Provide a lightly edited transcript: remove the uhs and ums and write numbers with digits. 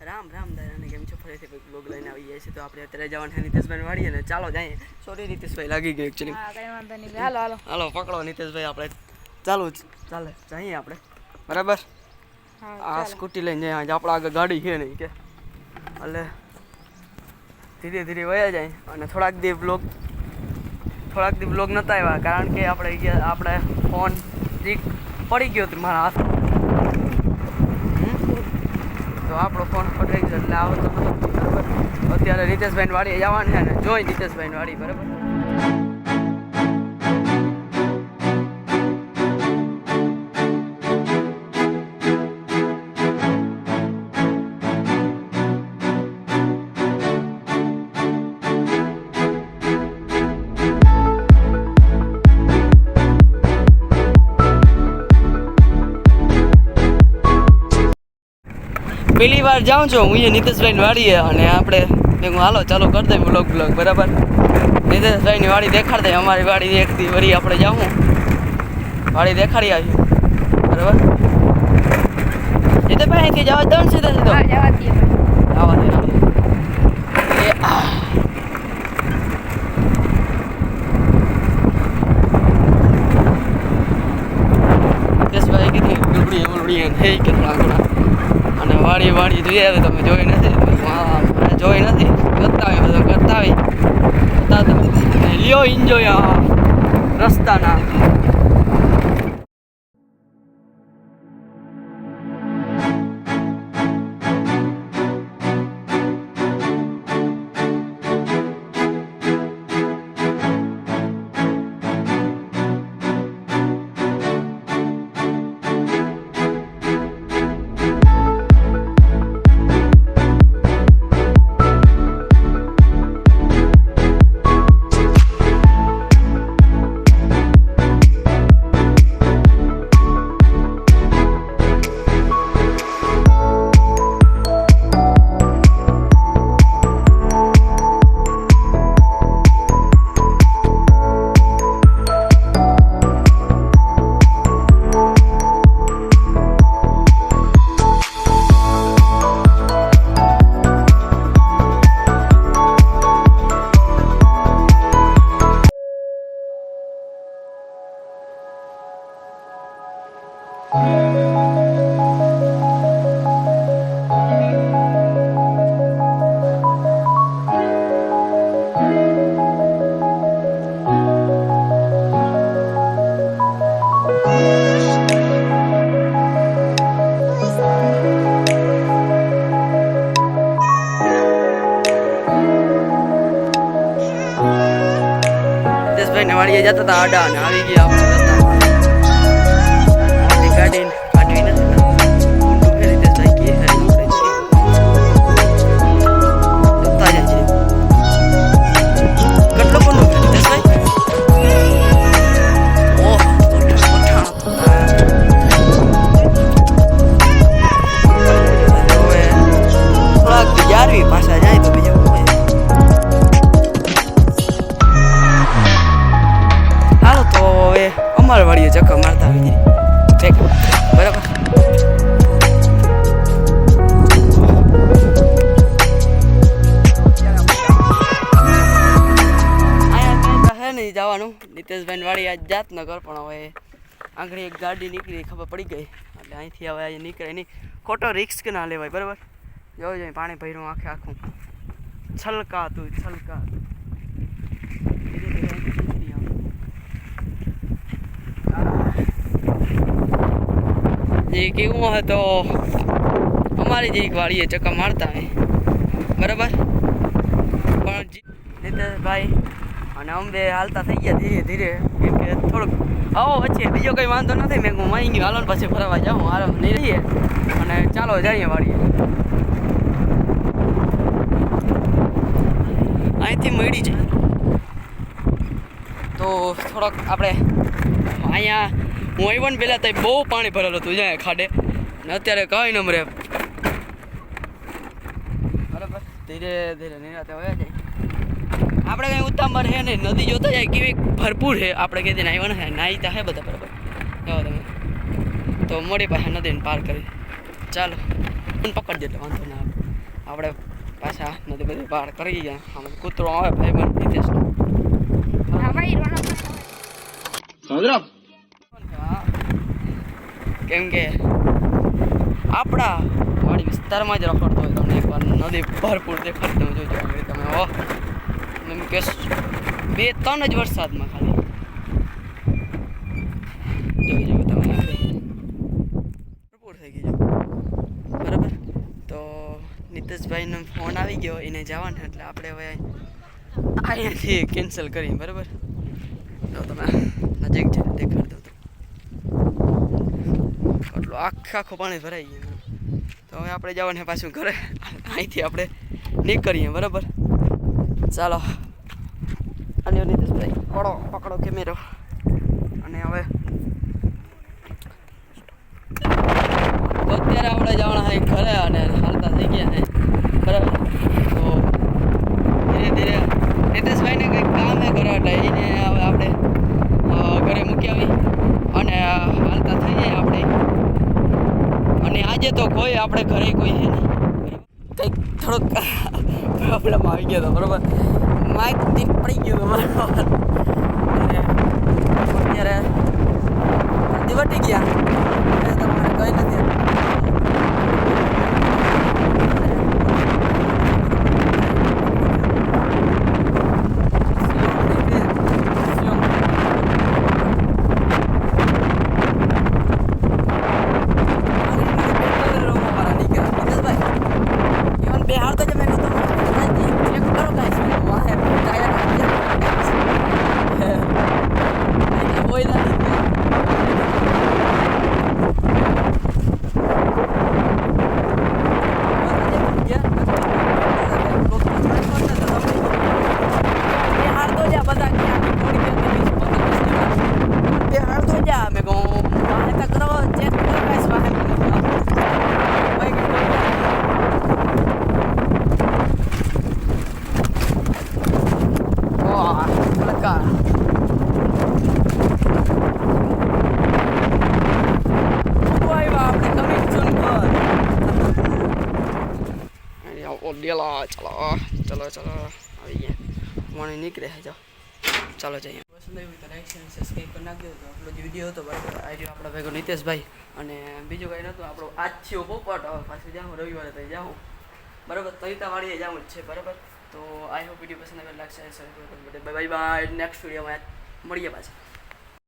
રામ રામ દાદાને કેમ છો? ફરીથી કોઈ બ્લોગ લઈને આવી જાય છે તો આપણે અત્યારે જવાનું છે નીતેશભાઈ વાડીએ ને ચાલો જઈએ. સોરી નીતેશભાઈ લાગી ગયું એકચ્યુઅલી. હા કઈ વાંધો નહીં. હાલો હાલો હાલો પકડો નીતેશભાઈ, આપણે ચાલો ચાલે જઈએ આપણે બરાબર. આ સ્કૂટી લઈને જઈએ, આપણા આગળ ગાડી છે નહીં કે એટલે ધીરે ધીરે વયા જાય. અને થોડાક દી બ્લોગ નહોતા આવ્યા કારણ કે આપણે ફોન પડી ગયો હતો મારા હાથ, તો આપણો ફોન પડી ગયો એટલે આવતો નહોતો બરાબર. અત્યારે નીતેશભાઈની વાડીએ જવાનું છે ને જોઈ નીતેશભાઈની વાડી બરાબર. પહેલી વાર જાઉં છું હું એ નીતેશભાઈની વાડીએ અને આપણે હું હાલો ચાલો કરી દઈએ બ્લોગ બરાબર. નીતેશભાઈની વાડી દેખાડી દઈએ, અમારી વાડી એકથી વળી આપણે જાઉં વાડી દેખાડી આવીએ બરાબર. નીતેશભાઈ અહીંથી જવા દઉં સીધા સીધો આવવા દે નીતેશભાઈ કીધી ગુલડી થઈ કે થોડા અને વાડી જોઈએ હવે તમે જોઈ નથી કરતા આવી લ્યો એન્જોય આ રસ્તાના. વાડીએ જતા હતા આડા ને આવી ગયા આપણે રસ્તામાં ગાડી કાઢવી નથી કેટલો કોનો થોડાક જારવી પાછા જાય તો બીજા અમારા વાડીએ ચક્કર મારતા આવી જાય બરાબર. અહીંયા હે નહીં જવાનું નીતેશભાઈની વાડી આજ જાત ન કર પણ હવે આગળ એક ગાડી નીકળી ખબર પડી ગઈ એટલે અહીંથી હવે અહીં નીકળે નહીં, ખોટો રિસ્ક ના લેવાય બરાબર. જોઈ જાય પાણી ભર્યું આખું છલકાતું જે કેવું હોય તો અમારી જે વાડીએ ચક્કર મારતા હોય બરાબર. પણ નીતેશભાઈ અને અમે હાલતા થઈ ગયા ધીરે ધીરે કેમ કે થોડુંક આવો વચ્ચે બીજો કંઈ વાંધો નથી. મેં હું માઈ ગયું હાલો પછી ફરવા જાઉં આરામ નહીં રહીએ અને ચાલો જઈએ વાડીએ. અહીંથી મળી જાય તો થોડોક આપણે અહીંયા હું આવ્યો ને પહેલાં તો બહુ પાણી ભરેલું હતું જ્યાં ખાડે ને અત્યારે કંઈ ન મળે બરાબર. ધીરે ધીરે નિરાતે વયા જાય. આપણે કંઈ ઉતામર છે નહીં, નદી જોતા જાય કેવી ભરપૂર છે. આપણે કઈ દિન આવ્યા ને નાહીતા હે બધા બરાબર. જાઓ તમે તો મોડી પાસે નદીને પાર કરી ચાલો પકડ જેટલો વાંધો ના આવે. આપણે પાછા નથી બધી બહાર કરી ગયા. આમ કૂતરો આવે ભાઈ બંધ નિતેશનો. કેમ કે આપણા વાડી વિસ્તારમાં જ રખડતો હોય તમને એકવાર નદી ભરપૂર દેખાડી તમે જોજો. તમે હો એમ કે 2-3 જ વરસાદમાં ખાલી જોઈ જો તમે ભરપૂર થઈ ગયું. બરાબર, તો નિતેશભાઈનો ફોન આવી ગયો, એને જવાનું એટલે આપણે હવે અહીંયાથી કેન્સલ કરી. બરાબર, તો તમે નજીક છે દેખાડી દો. એટલું આખું પાણી ભરાઈ ગયું. તો હવે આપણે જવાનું છે પાછું ઘરે. અહીંથી આપણે નીકળીએ. બરાબર, ચાલો આલ્યો નિતેશભાઈ, પકડો કેમેરો. અને હવે અત્યારે આપણે જવાના હોય ઘરે અને હાલતા થઈ ગયા છે. બરાબર, તો ધીરે ધીરે નિતેશભાઈને કંઈક કામ એ કરે એટલે એને હવે આપણે ઘરે મૂકી આવી અને હાલતા થઈ જાય આપણે. અને આજે તો કોઈ આપણે ઘરે કોઈ છે નહીં. કંઈક થોડોક પ્રોબ્લેમ આવી ગયો હતો. બરાબર, માઇક પડી ગયું હતું. બરાબર, અને અત્યારે વટી ગયા તમારે કંઈ નથી. ચલો આવી ગયા. મને નીકળે છે. ચાલો જઈએ. પસંદ આવ્યું તો લાઈક શેર સબસ્ક્રાઈબ કરી નાખજો. તો આપણો જે વિડીયો હતો બરાબર, આવ્યો આપણા ભેગો નિતેશભાઈ. અને બીજું કંઈ નહોતું. આપણો આજ થયો પોપટ. હવે પાછું જાઉં રવિવારે તો જાઉં. બરાબર, તૈતાવાળીએ જાઉં જ છે. બરાબર, તો આઈ હોપ વિડીયો પસંદ આવે like share subscribe. Bye bye. Next વિડીયોમાં મળીએ પાછા.